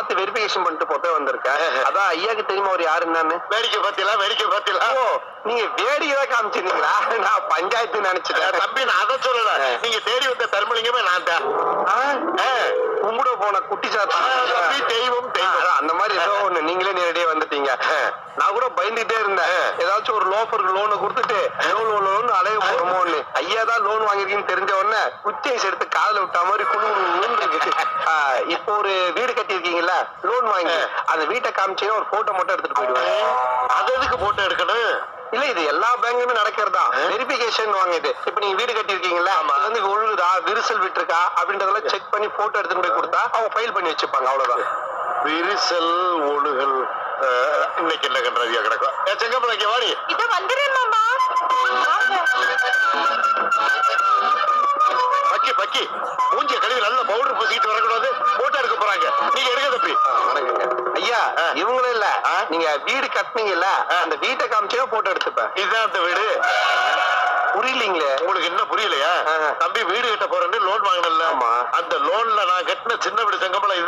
பார்த்து வெரிஃபிகேஷன் பண்ணிட்டு போட்டே வந்திருக்கேன். அதான் ஐயாக்கு தெரியுமா ஒரு யாரு என்னன்னு? வேடிக்கை பாத்தீங்களா? ஓ, நீங்க வேடிக்கை தான் காமிச்சிருந்தீங்களா? நான் பஞ்சாயத்து நினைச்சிட்டேன். தம்பி நான் அதை சொல்லல, நீங்க தேடி வந்த தர்மலிங்கமே நான் தான். கும்பிட போன குட்டி சாத்தா தெய்வம் அந்த மாதிரி ஏதோ ஒண்ணு நீங்களே நேரடியா வந்துட்டீங்க. நான் கூட பயந்துட்டே இருந்தேன், ஏதாச்சும் ஒரு லோஃபருக்கு லோனை கொடுத்துட்டு லோன் அலைய போறோமோன்னு. ஐயா தான் லோன் வாங்கிருக்கீங்கன்னு தெரிஞ்ச உடனே குச்சைஸ் எடுத்து காதல விட்டா மாதிரி இருக்கு. இப்போ ஒரு வீடு கட்டி இருக்கீங்கல்ல, லோன் வாங்கி அந்த வீட்டை காமிச்சே ஒரு போட்டோ மட்டும் எடுத்துட்டு போயிடுவேன். அது எதுக்கு போட்டோ எடுக்கணும்? இல்ல, இது எல்லா பேங்க்லயுமே நடக்கிறதா. வெரிஃபிகேஷன் வாங்கிட்டு இப்ப நீங்க வீடு கட்டி இருக்கீங்களா, வந்து ஒழுகுதா விரிசல் விட்டுருக்கா அப்படின்றதெல்லாம் செக் பண்ணி போட்டோ எடுத்துட்டு போய் கொடுத்தா அவங்க ஃபைல் பண்ணி வச்சுப்பாங்க. அவ்வளவுதான். விரிசல் ஒழுகல் இன்னைக்கு என்ன கண்டாதியா கிடக்கும். செங்கப்பளைக்கு வாடி. இத வந்துறேன் மாமா. பக்கி மூஞ்சிய கழுவி நல்ல பவுடர் பூசிட்டு வரக்கூடாது. போட்டோ எடுக்க போறாங்க, நீங்க எடுக்க தப்பி. வணக்கங்க ஐயா. இவங்களும் இல்ல, நீங்க வீடு கட்டினீங்கல்ல, அந்த வீட்டை காமிச்சே போட்டோ எடுத்துப்பேன். இதுதான் அந்த வீடு. புரியலீங்களே உங்களுக்கு என்ன புரியலையா? தம்பி வீடு கட்ட போறேன்னு லோன் வாங்கினல, அந்த லோன்ல நான் கட்டின சின்ன வீடு செங்கப்பளை